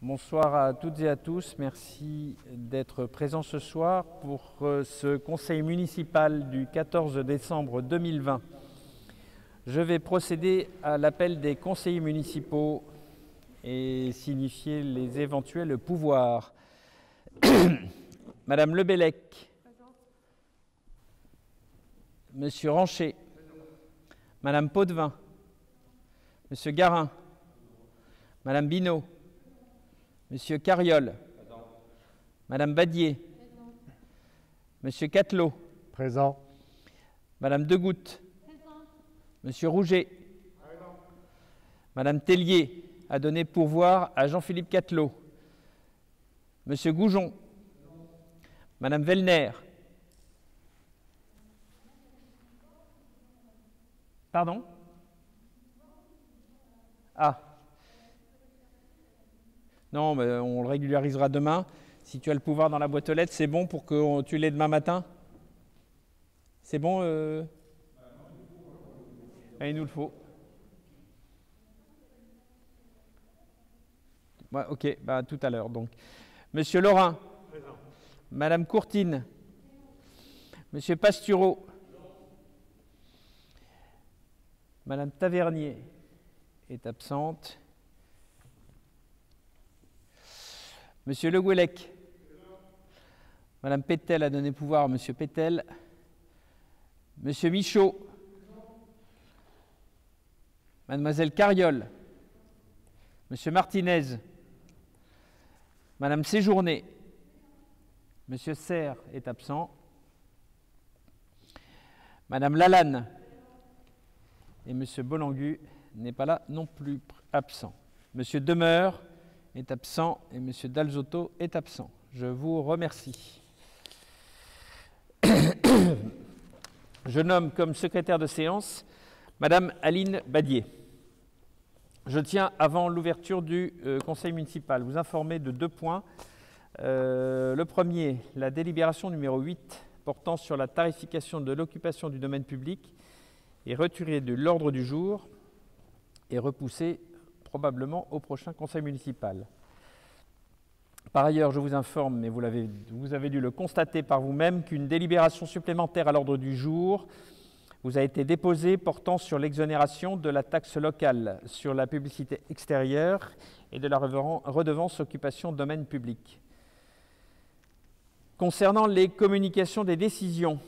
Bonsoir à toutes et à tous. Merci d'être présents ce soir pour ce conseil municipal du 14 décembre 2020. Je vais procéder à l'appel des conseillers municipaux et signifier les éventuels pouvoirs. Madame Lebellec. Monsieur Ranchet. Madame Potvin. Monsieur Garin. Madame Binot. Monsieur Carriol. Présent. Madame Badier. Présent. Monsieur Catelot. Présent. Madame Degoutte. Présent. Monsieur Rouget. Présent. Madame Tellier a donné pourvoir à Jean-Philippe Catelot. Monsieur Goujon. Non. Madame Vellner. Pardon? Ah. Non, mais on le régularisera demain. Si tu as le pouvoir dans la boîte aux lettres, c'est bon pour que tu l'aies demain matin? C'est bon Il nous le faut. Ouais, ok, bah, tout à l'heure. Donc, Monsieur Laurin. Présent. Madame Courtine. Monsieur Pastureau. Madame Tavernier est absente. Monsieur Le Gouellec. Madame Pétel a donné pouvoir à Monsieur Pétel. Monsieur Michaud. Mademoiselle Carriol. Monsieur Martinez. Madame Séjourné. Monsieur Serre est absent. Madame Lalanne. Et Monsieur Bolangu n'est pas là non plus absent. Monsieur Demeure est absent et Monsieur Dalzotto est absent. Je vous remercie. Je nomme comme secrétaire de séance Madame Aline Badier. Je tiens, avant l'ouverture du conseil municipal, vous informer de deux points. Le premier, la délibération numéro 8 portant sur la tarification de l'occupation du domaine public est retirée de l'ordre du jour et repoussée probablement au prochain conseil municipal. Par ailleurs, je vous informe, mais vous avez dû le constater par vous-même, qu'une délibération supplémentaire à l'ordre du jour vous a été déposée portant sur l'exonération de la taxe locale sur la publicité extérieure et de la redevance occupation domaine public. Concernant les communications des décisions,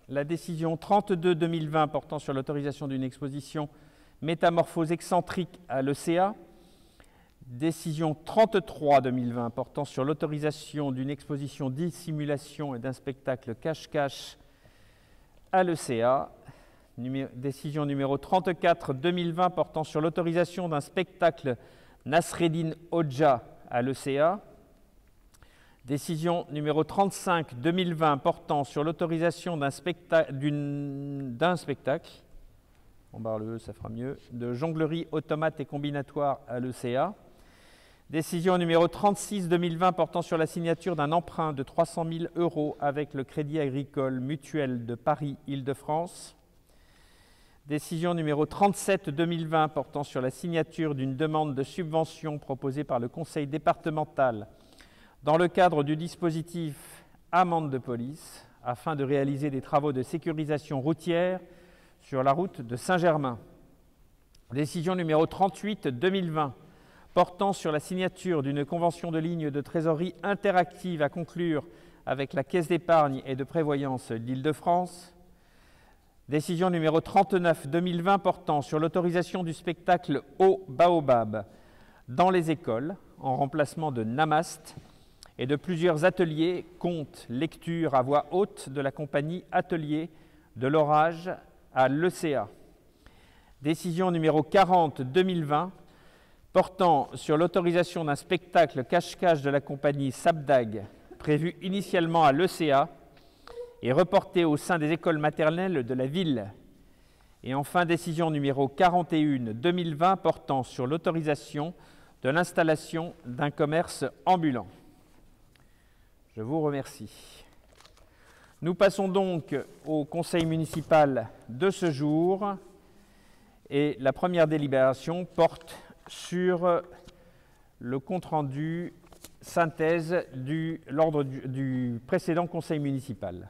la décision 32-2020 portant sur l'autorisation d'une exposition métamorphose excentrique à l'ECA, décision 33-2020 portant sur l'autorisation d'une exposition dissimulation et d'un spectacle cache-cache à l'ECA, décision numéro 34-2020 portant sur l'autorisation d'un spectacle Nasreddin Hodja à l'ECA, décision numéro 35-2020 portant sur l'autorisation d'un spectacle, on barre le E, ça fera mieux, de jonglerie automate et combinatoire à l'ECA. Décision numéro 36-2020 portant sur la signature d'un emprunt de 300 000 € avec le Crédit Agricole Mutuel de Paris-Île-de-France. Décision numéro 37-2020 portant sur la signature d'une demande de subvention proposée par le Conseil départemental dans le cadre du dispositif amende de police afin de réaliser des travaux de sécurisation routière sur la route de Saint-Germain. Décision numéro 38-2020 portant sur la signature d'une convention de ligne de trésorerie interactive à conclure avec la Caisse d'épargne et de prévoyance d'Île-de-France. Décision numéro 39-2020 portant sur l'autorisation du spectacle au Baobab dans les écoles en remplacement de Namast et de plusieurs ateliers, contes, lectures à voix haute de la compagnie Atelier de l'Orage à l'ECA. Décision numéro 40-2020 portant sur l'autorisation d'un spectacle cache-cache de la compagnie Sabdag prévu initialement à l'ECA et reporté au sein des écoles maternelles de la ville. Et enfin, décision numéro 41-2020 portant sur l'autorisation de l'installation d'un commerce ambulant. Je vous remercie. Nous passons donc au conseil municipal de ce jour et la première délibération porte sur le compte-rendu synthèse l'ordre du précédent conseil municipal.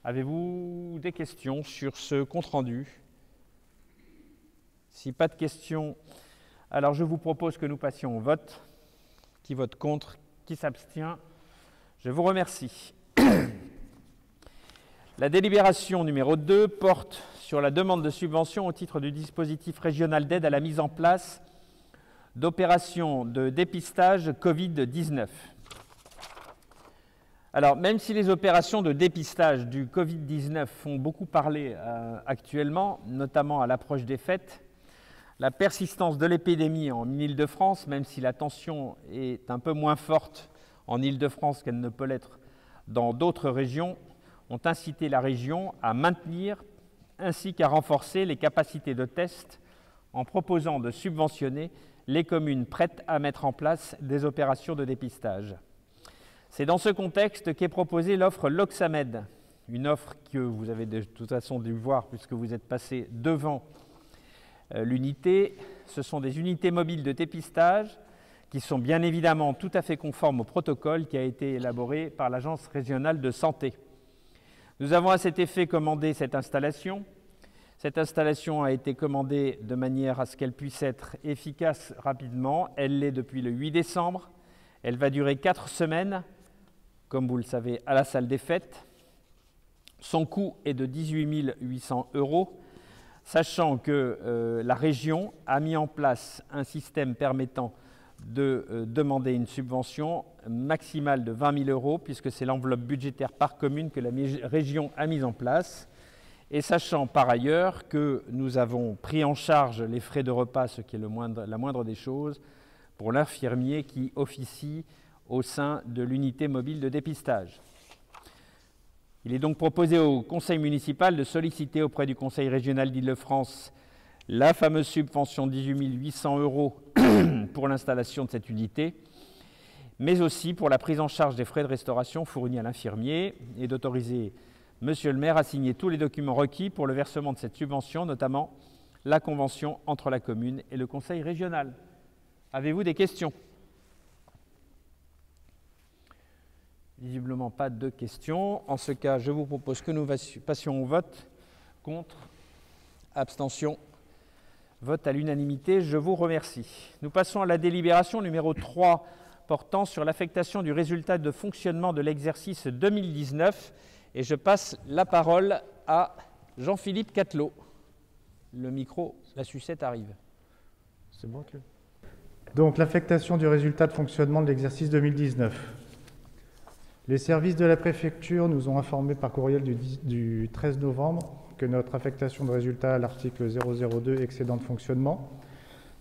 Avez-vous des questions sur ce compte-rendu? Si pas de questions, alors je vous propose que nous passions au vote. Qui vote contre? Qui s'abstient? Je vous remercie. La délibération numéro 2 porte sur la demande de subvention au titre du dispositif régional d'aide à la mise en place d'opérations de dépistage Covid-19. Alors, même si les opérations de dépistage du Covid-19 font beaucoup parler actuellement, notamment à l'approche des fêtes, la persistance de l'épidémie en Île-de-France, même si la tension est un peu moins forte en Île-de-France qu'elle ne peut l'être dans d'autres régions, ont incité la région à maintenir ainsi qu'à renforcer les capacités de test en proposant de subventionner les communes prêtes à mettre en place des opérations de dépistage. C'est dans ce contexte qu'est proposée l'offre Loxamed, une offre que vous avez de toute façon dû voir puisque vous êtes passé devant l'unité. Ce sont des unités mobiles de dépistage qui sont bien évidemment tout à fait conformes au protocole qui a été élaboré par l'Agence régionale de santé. Nous avons à cet effet commandé cette installation. Cette installation a été commandée de manière à ce qu'elle puisse être efficace rapidement. Elle l'est depuis le 8 décembre. Elle va durer 4 semaines, comme vous le savez, à la salle des fêtes. Son coût est de 18 800 €, sachant que la région a mis en place un système permettant de demander une subvention maximale de 20 000 €, puisque c'est l'enveloppe budgétaire par commune que la région a mise en place. Et sachant par ailleurs que nous avons pris en charge les frais de repas, ce qui est la moindre des choses, pour l'infirmier qui officie au sein de l'unité mobile de dépistage. Il est donc proposé au conseil municipal de solliciter auprès du conseil régional d'Île-de-France la fameuse subvention de 18 800 € pour l'installation de cette unité, mais aussi pour la prise en charge des frais de restauration fournis à l'infirmier et d'autoriser Monsieur le maire a signé tous les documents requis pour le versement de cette subvention, notamment la convention entre la commune et le conseil régional. Avez-vous des questions? Visiblement pas de questions. En ce cas, je vous propose que nous passions au vote. Contre, abstention, vote à l'unanimité. Je vous remercie. Nous passons à la délibération numéro 3 portant sur l'affectation du résultat de fonctionnement de l'exercice 2019. Et je passe la parole à Jean-Philippe Catelot. Le micro, la sucette arrive. C'est bon, Claude. Donc, l'affectation du résultat de fonctionnement de l'exercice 2019. Les services de la préfecture nous ont informé par courriel du 13 novembre que notre affectation de résultat à l'article 002 excédent de fonctionnement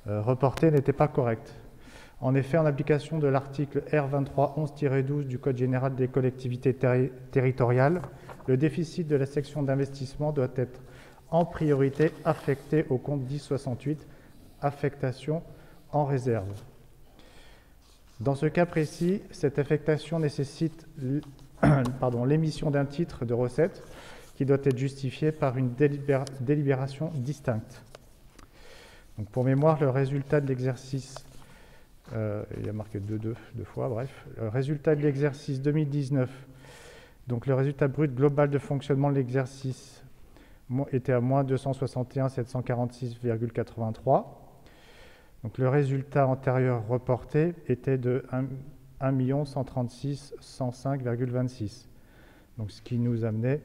reporté n'était pas correcte. En effet, en application de l'article R2311-12 du Code général des collectivités territoriales, le déficit de la section d'investissement doit être en priorité affecté au compte 1068, affectation en réserve. Dans ce cas précis, cette affectation nécessite l'émission d'un titre de recette qui doit être justifié par une délibération distincte. Donc, pour mémoire, le résultat de l'exercice il y a marqué deux fois, bref. Le résultat de l'exercice 2019, donc le résultat brut global de fonctionnement de l'exercice était à moins 261 746,83. Donc le résultat antérieur reporté était de 1 136 105,26. Donc ce qui nous amenait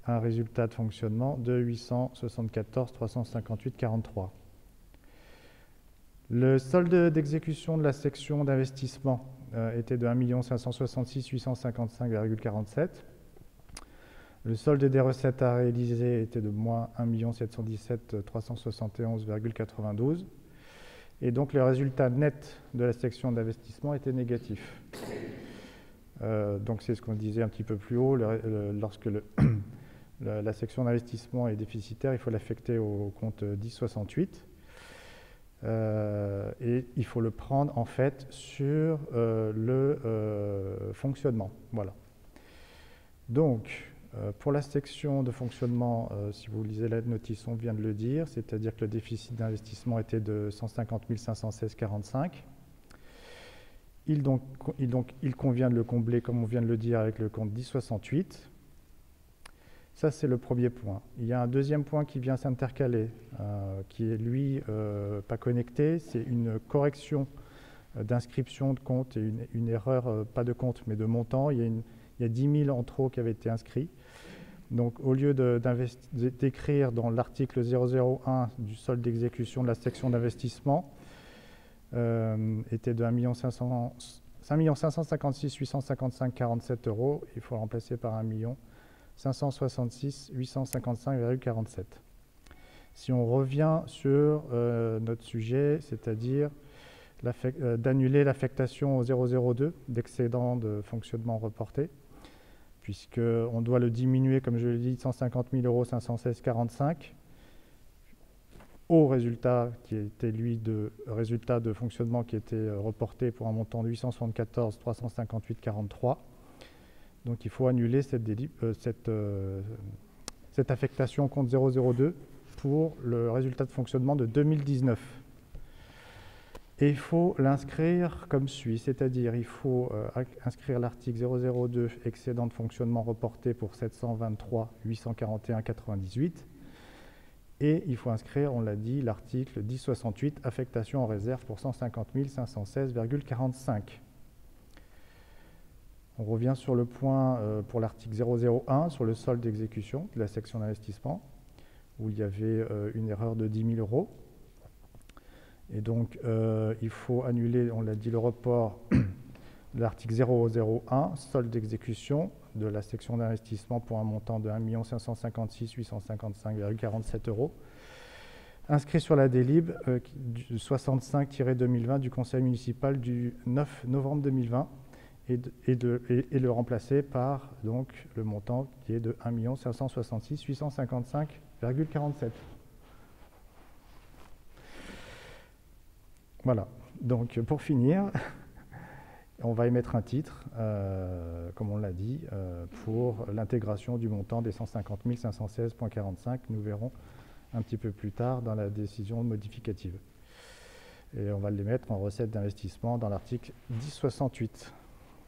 à un résultat de fonctionnement de 874 358,43. Le solde d'exécution de la section d'investissement était de 1 566 855,47. Le solde des recettes à réaliser était de moins 1 717 371,92. Et donc le résultat net de la section d'investissement était négatif. Donc c'est ce qu'on disait un petit peu plus haut, lorsque la section d'investissement est déficitaire, il faut l'affecter au compte 1068. Et il faut le prendre en fait sur le fonctionnement. Voilà. Donc, pour la section de fonctionnement, si vous lisez la notice, on vient de le dire, c'est-à-dire que le déficit d'investissement était de 150 516,45. il convient de le combler, comme on vient de le dire, avec le compte 1068. Ça, c'est le premier point. Il y a un deuxième point qui vient s'intercaler, qui est, lui, pas connecté. C'est une correction d'inscription de compte et une erreur, pas de compte, mais de montant. Il y a 10 000 en trop qui avaient été inscrits. Donc, au lieu d'écrire dans l'article 001 du solde d'exécution de la section d'investissement, était de 5 556 855,47 €, il faut le remplacer par 1 566 855,47. Si on revient sur notre sujet, c'est-à-dire d'annuler l'affectation au 002 d'excédent de fonctionnement reporté, puisqu'on doit le diminuer, comme je l'ai dit, 150 000 516,45 au résultat qui était, lui, de résultat de fonctionnement qui était reporté pour un montant de 874 358,43. Donc il faut annuler cette affectation compte 002 pour le résultat de fonctionnement de 2019. Et il faut l'inscrire comme suit, c'est-à-dire il faut inscrire l'article 002 excédent de fonctionnement reporté pour 723 841,98 et il faut inscrire, on l'a dit, l'article 1068 affectation en réserve pour 150 516,45. On revient sur le point pour l'article 001 sur le solde d'exécution de la section d'investissement où il y avait une erreur de 10 000 €. Et donc, il faut annuler, on l'a dit, le report de l'article 001, solde d'exécution de la section d'investissement pour un montant de 1 556 855,47 €, inscrit sur la délib 65-2020 du Conseil municipal du 9 novembre 2020 et le remplacer par donc, le montant qui est de 1 566 855,47 €. Voilà, donc pour finir, on va émettre un titre, comme on l'a dit, pour l'intégration du montant des 150 516,45. Nous verrons un petit peu plus tard dans la décision modificative. Et on va l'émettre en recette d'investissement dans l'article 1068,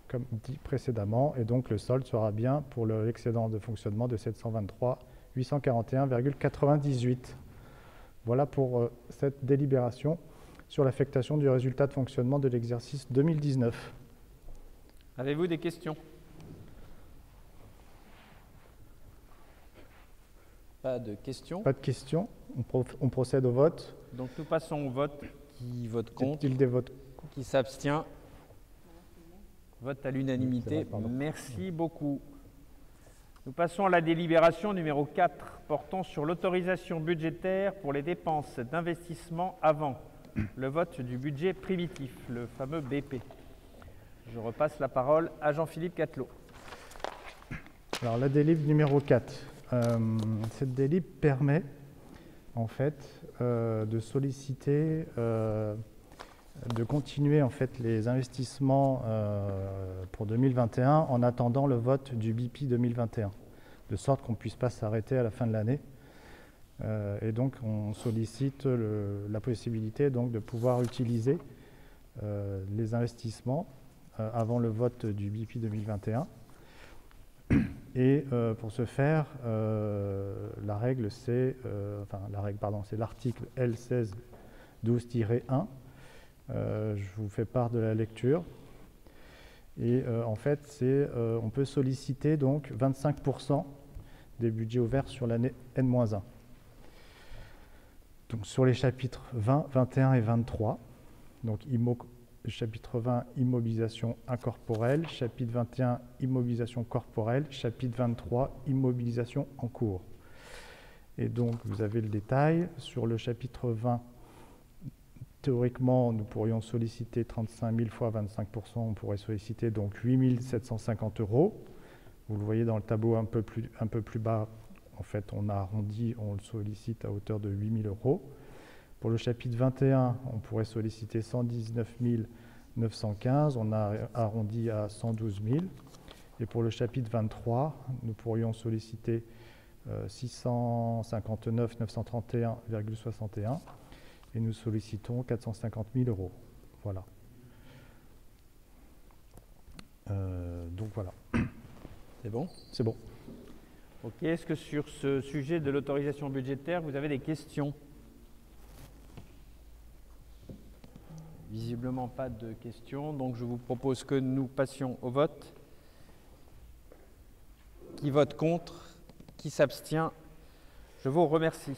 comme dit précédemment. Et donc le solde sera bien pour l'excédent de fonctionnement de 723 841,98. Voilà pour cette délibération sur l'affectation du résultat de fonctionnement de l'exercice 2019. Avez-vous des questions? Pas de questions. Pas de questions. On procède au vote. Donc nous passons au vote. Qui vote contre? Est-il des votes? Qui s'abstient? Vote à l'unanimité. Merci beaucoup. Nous passons à la délibération numéro 4 portant sur l'autorisation budgétaire pour les dépenses d'investissement avant le vote du budget primitif, le fameux BP. Je repasse la parole à Jean-Philippe Catelot. Alors la délib numéro 4. Cette délib permet en fait de solliciter, de continuer en fait les investissements pour 2021 en attendant le vote du BP 2021, de sorte qu'on ne puisse pas s'arrêter à la fin de l'année. Et donc on sollicite la possibilité donc, de pouvoir utiliser les investissements avant le vote du BP 2021. Et pour ce faire, la règle c'est l'article L1612-1. Je vous fais part de la lecture. Et en fait, on peut solliciter donc 25% des budgets ouverts sur l'année N-1. Donc sur les chapitres 20, 21 et 23, donc chapitre 20, immobilisation incorporelle, chapitre 21, immobilisation corporelle, chapitre 23, immobilisation en cours. Et donc vous avez le détail. Sur le chapitre 20, théoriquement, nous pourrions solliciter 35 000 fois 25%, on pourrait solliciter donc 8 750 €. Vous le voyez dans le tableau un peu plus bas. En fait, on a arrondi, on le sollicite à hauteur de 8 000 €. Pour le chapitre 21, on pourrait solliciter 119 915, on a arrondi à 112 000. Et pour le chapitre 23, nous pourrions solliciter 659 931,61 et nous sollicitons 450 000 €. Voilà. Donc voilà, C'est bon? c'est bon. Ok, est-ce que sur ce sujet de l'autorisation budgétaire, vous avez des questions? Visiblement pas de questions, donc je vous propose que nous passions au vote. Qui vote contre? Qui s'abstient? Je vous remercie.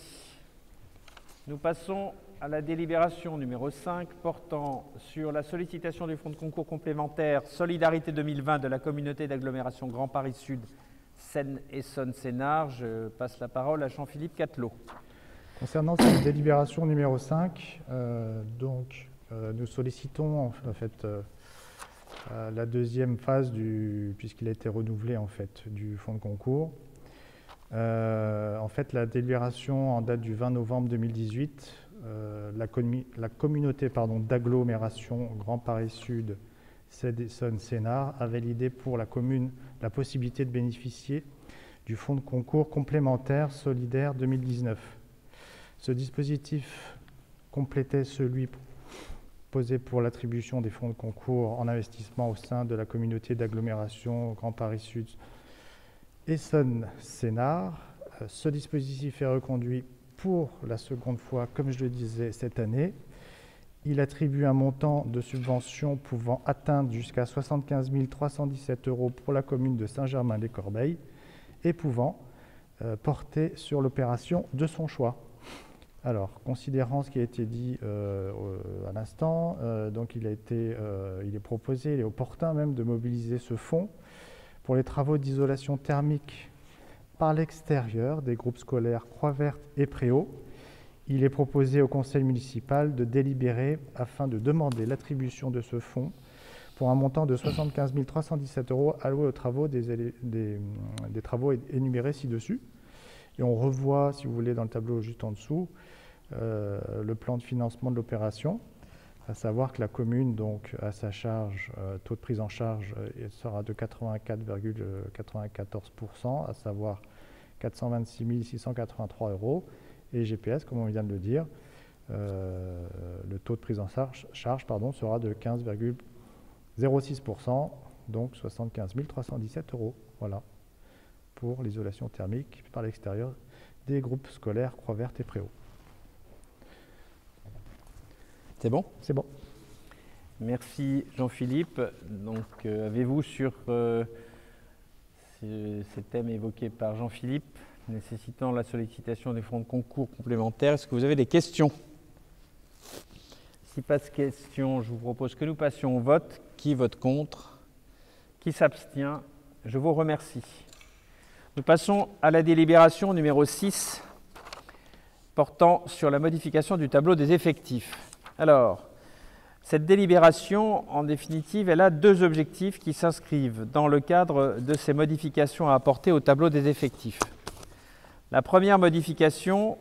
Nous passons à la délibération numéro 5 portant sur la sollicitation du fonds de concours complémentaire Solidarité 2020 de la communauté d'agglomération Grand Paris Sud, Seine-Essonne-Sénart. Je passe la parole à Jean-Philippe Catelot. Concernant cette délibération numéro 5, nous sollicitons en fait la deuxième phase puisqu'il a été renouvelé en fait du fonds de concours. En fait, la délibération en date du 20 novembre 2018, la communauté d'agglomération Grand Paris Sud, Seine-Essonne-Sénart a validé pour la commune la possibilité de bénéficier du fonds de concours complémentaire solidaire 2019. Ce dispositif complétait celui posé pour l'attribution des fonds de concours en investissement au sein de la communauté d'agglomération Grand Paris Sud, Essonne-Sénart. Ce dispositif est reconduit pour la seconde fois, comme je le disais, cette année. Il attribue un montant de subvention pouvant atteindre jusqu'à 75 317 € pour la commune de Saint-Germain-les-Corbeilles et pouvant porter sur l'opération de son choix. Alors, considérant ce qui a été dit à l'instant, donc il est proposé, il est opportun même de mobiliser ce fonds pour les travaux d'isolation thermique par l'extérieur des groupes scolaires Croix-Verte et Préau. Il est proposé au conseil municipal de délibérer afin de demander l'attribution de ce fonds pour un montant de 75 317 € alloués aux travaux des travaux énumérés ci-dessus. Et on revoit, si vous voulez, dans le tableau juste en dessous, le plan de financement de l'opération, à savoir que la commune, donc, à sa charge, taux de prise en charge sera de 84,94%, à savoir 426 683 €, et GPS, comme on vient de le dire, le taux de prise en charge sera de 15,06%, donc 75 317 €. Voilà, pour l'isolation thermique par l'extérieur des groupes scolaires Croix-Verte et Préau. C'est bon? C'est bon. Merci Jean-Philippe. Donc, avez-vous sur ces thèmes évoqués par Jean-Philippe, nécessitant la sollicitation des fonds de concours complémentaires, est-ce que vous avez des questions? Si pas de questions, je vous propose que nous passions au vote. Qui vote contre? Qui s'abstient? Je vous remercie. Nous passons à la délibération numéro 6, portant sur la modification du tableau des effectifs. Alors, cette délibération, en définitive, elle a deux objectifs qui s'inscrivent dans le cadre de ces modifications à apporter au tableau des effectifs. La première modification,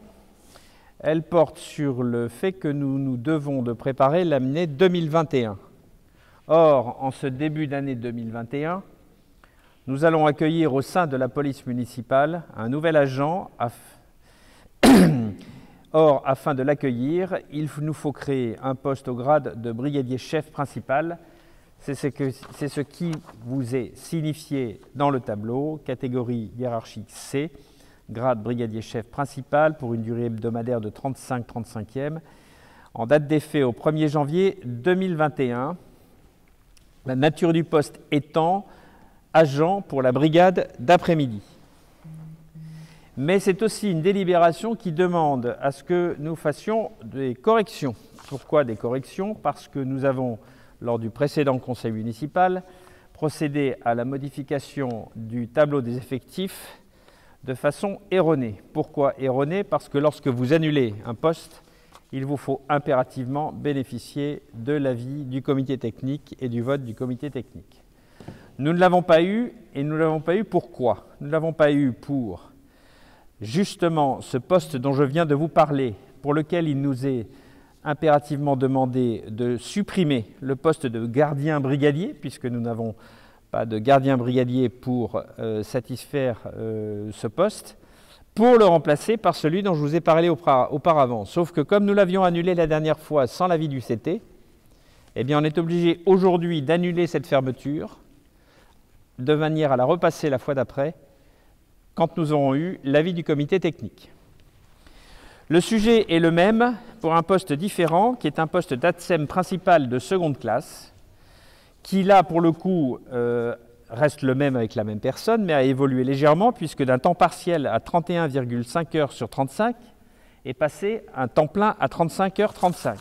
elle porte sur le fait que nous nous devons de préparer l'année 2021. Or, en ce début d'année 2021, nous allons accueillir au sein de la police municipale un nouvel agent. Or, afin de l'accueillir, il nous faut créer un poste au grade de brigadier chef principal. C'est ce qui vous est signifié dans le tableau, catégorie hiérarchique C, grade brigadier chef principal pour une durée hebdomadaire de 35e, en date d'effet au 1er janvier 2021. La nature du poste étant agent pour la brigade d'après-midi. Mais c'est aussi une délibération qui demande à ce que nous fassions des corrections. Pourquoi des corrections? Parce que nous avons, lors du précédent conseil municipal, procédé à la modification du tableau des effectifs de façon erronée. Pourquoi erronée? Parce que lorsque vous annulez un poste, il vous faut impérativement bénéficier de l'avis du comité technique et du vote du comité technique. Nous ne l'avons pas eu, et nous ne l'avons pas eu pourquoi? Nous ne l'avons pas eu pour justement ce poste dont je viens de vous parler, pour lequel il nous est impérativement demandé de supprimer le poste de gardien brigadier, puisque nous n'avons pas de gardien brigadier pour satisfaire ce poste, pour le remplacer par celui dont je vous ai parlé auparavant. Sauf que comme nous l'avions annulé la dernière fois sans l'avis du CT, eh bien on est obligé aujourd'hui d'annuler cette fermeture de manière à la repasser la fois d'après, quand nous aurons eu l'avis du comité technique. Le sujet est le même pour un poste différent, qui est un poste d'ATSEM principal de seconde classe, qui là, pour le coup, reste le même avec la même personne, mais a évolué légèrement, puisque d'un temps partiel à 31,5 heures sur 35 est passé à un temps plein à 35 heures 35.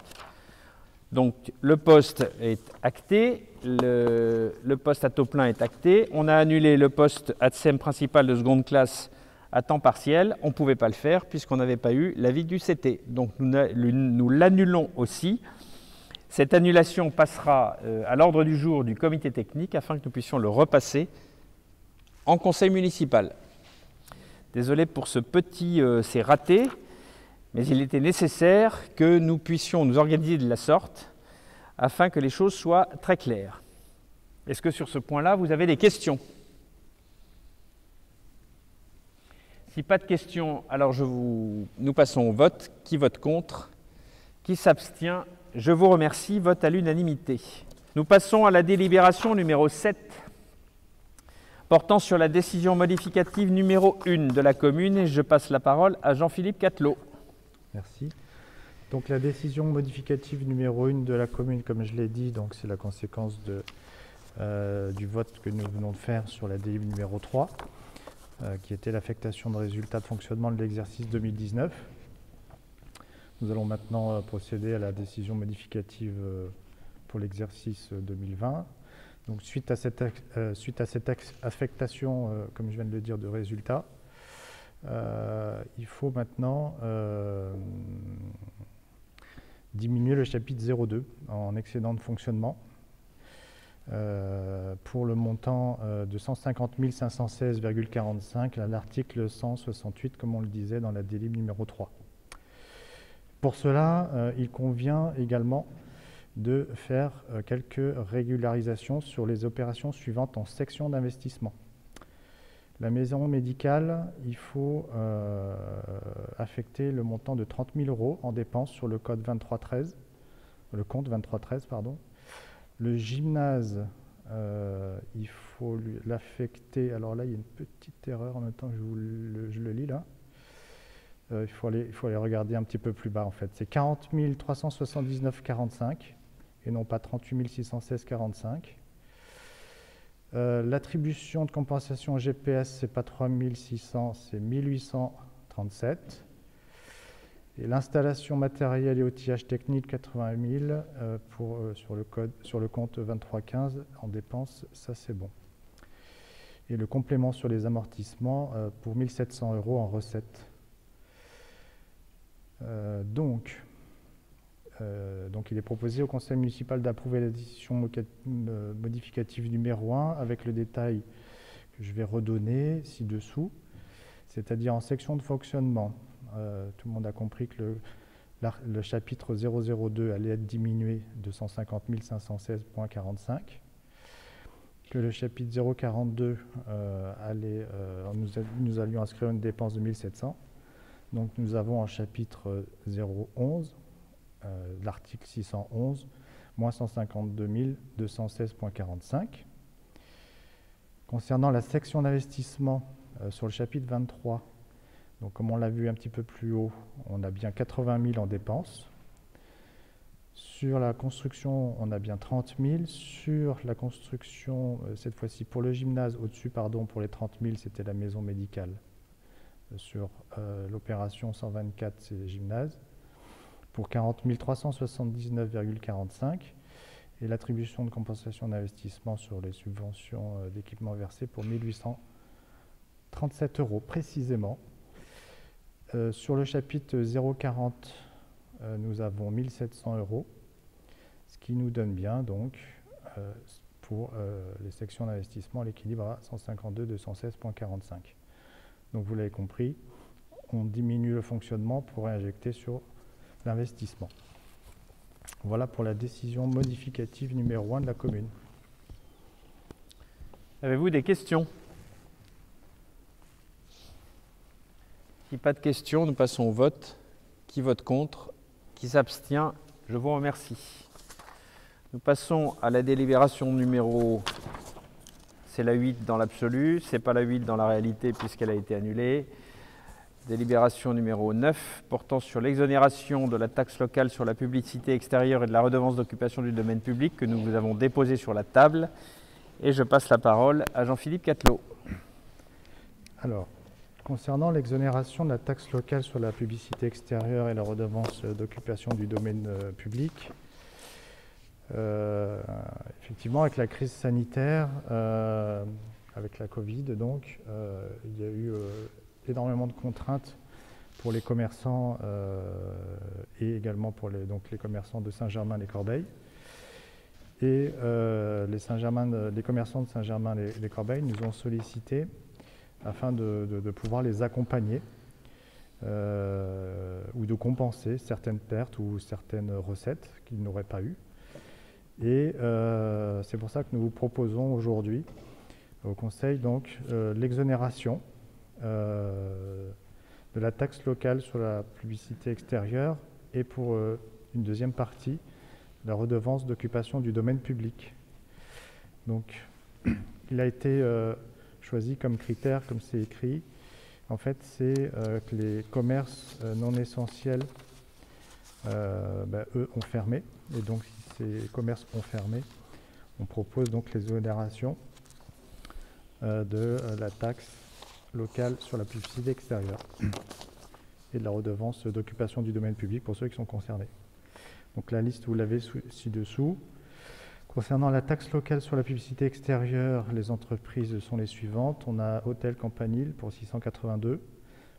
Donc le poste est acté, le poste à taux plein est acté. On a annulé le poste ATSEM principal de seconde classe à temps partiel. On ne pouvait pas le faire puisqu'on n'avait pas eu l'avis du CT. Donc nous l'annulons aussi. Cette annulation passera à l'ordre du jour du comité technique afin que nous puissions le repasser en conseil municipal. Désolé pour ce petit c'est raté, mais il était nécessaire que nous puissions nous organiser de la sorte afin que les choses soient très claires. Est-ce que sur ce point-là, vous avez des questions ? Si pas de questions, alors nous passons au vote. Qui vote contre ? Qui s'abstient ? Je vous remercie. Vote à l'unanimité. Nous passons à la délibération numéro 7, portant sur la décision modificative numéro 1 de la commune. Et je passe la parole à Jean-Philippe Catelot. Merci. Donc la décision modificative numéro 1 de la commune, comme je l'ai dit, donc c'est la conséquence du vote que nous venons de faire sur la DIV numéro 3, qui était l'affectation de résultats de fonctionnement de l'exercice 2019. Nous allons maintenant procéder à la décision modificative pour l'exercice 2020. Donc suite à cette affectation, comme je viens de le dire, de résultats, il faut maintenant diminuer le chapitre 02 en excédent de fonctionnement pour le montant de 150 516,45 à l'article 168, comme on le disait dans la délib numéro 3. Pour cela, il convient également de faire quelques régularisations sur les opérations suivantes en section d'investissement. La maison médicale, il faut affecter le montant de 30 000 € en dépenses sur le compte 2313. Le gymnase, il faut l'affecter. Alors là, il y a une petite erreur en même temps que je le lis là. Il faut aller regarder un petit peu plus bas en fait. C'est 40 379,45 et non pas 38 616,45. L'attribution de compensation GPS, c'est pas 3600, c'est 1837. Et l'installation matérielle et outillage technique, 80 000 sur le compte 2315 en dépenses, ça c'est bon. Et le complément sur les amortissements pour 1700 € en recettes. Donc, il est proposé au conseil municipal d'approuver la décision modificative numéro 1 avec le détail que je vais redonner ci-dessous, c'est-à-dire en section de fonctionnement. Tout le monde a compris que le chapitre 002 allait être diminué de 150 516,45, que le chapitre 042 nous allions inscrire une dépense de 1700. Donc nous avons en chapitre 011 l'article 611, moins 152 216,45. Concernant la section d'investissement sur le chapitre 23, donc comme on l'a vu un petit peu plus haut, on a bien 80 000 en dépenses. Sur la construction, on a bien 30 000. Sur la construction, cette fois-ci pour le gymnase, au-dessus, pour les 30 000, c'était la maison médicale. Sur l'opération 124, c'est le gymnase. Pour 40 379,45 et l'attribution de compensation d'investissement sur les subventions d'équipement versées pour 1837 € précisément. Sur le chapitre 040, nous avons 1700 €, ce qui nous donne bien donc pour les sections d'investissement l'équilibre à 152 216,45. Donc vous l'avez compris, on diminue le fonctionnement pour réinjecter sur l'investissement. Voilà pour la décision modificative numéro 1 de la commune. Avez-vous des questions ? Si pas de questions, nous passons au vote. Qui vote contre ? Qui s'abstient ? Je vous remercie. Nous passons à la délibération numéro C'est la 8 dans l'absolu, c'est pas la 8 dans la réalité puisqu'elle a été annulée. Délibération numéro 9 portant sur l'exonération de la taxe locale sur la publicité extérieure et de la redevance d'occupation du domaine public que nous vous avons déposé sur la table. Et je passe la parole à Jean-Philippe Catelot. Alors, concernant l'exonération de la taxe locale sur la publicité extérieure et la redevance d'occupation du domaine public, effectivement, avec la crise sanitaire, avec la Covid, donc, il y a eu énormément de contraintes pour les commerçants et également pour les commerçants de Saint-Germain-les-Corbeilles. Et les commerçants de Saint-Germain-les-Corbeilles nous ont sollicité afin de pouvoir les accompagner ou de compenser certaines pertes ou certaines recettes qu'ils n'auraient pas eues. Et c'est pour ça que nous vous proposons aujourd'hui au Conseil donc l'exonération de la taxe locale sur la publicité extérieure et pour une deuxième partie, la redevance d'occupation du domaine public. Donc, il a été choisi comme critère, comme c'est écrit, en fait, c'est que les commerces non essentiels, eux, ont fermé. Et donc, si ces commerces ont fermé, on propose donc l'exonération de la taxe locale sur la publicité extérieure et de la redevance d'occupation du domaine public pour ceux qui sont concernés. Donc la liste, vous l'avez ci-dessous. Concernant la taxe locale sur la publicité extérieure, les entreprises sont les suivantes. On a Hôtel Campanile pour 682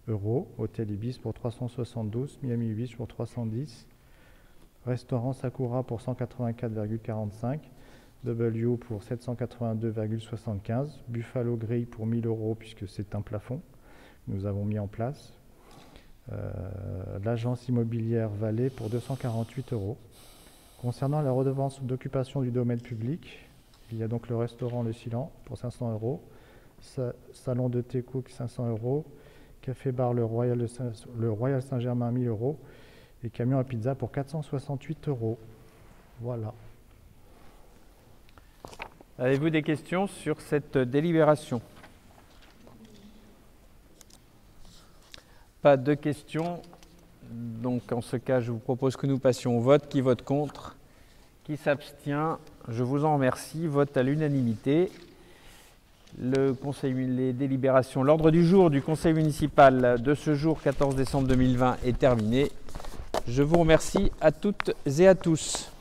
€, Hôtel Ibis pour 372, Miami Beach pour 310, Restaurant Sakura pour 184,45, W pour 782,75, Buffalo Grill pour 1000 € puisque c'est un plafond que nous avons mis en place, l'agence immobilière Vallée pour 248 €. Concernant la redevance d'occupation du domaine public, il y a donc le restaurant Le Silan pour 500 €, salon de thé Cook 500 €, café bar le Royal Saint-Germain 1000 € et camion à pizza pour 468 €. Voilà. Avez-vous des questions sur cette délibération? Pas de questions. Donc en ce cas, je vous propose que nous passions au vote. Qui vote contre? Qui s'abstient? Je vous en remercie. Vote à l'unanimité. Les délibérations, l'ordre du jour du Conseil municipal de ce jour 14 décembre 2020 est terminé. Je vous remercie à toutes et à tous.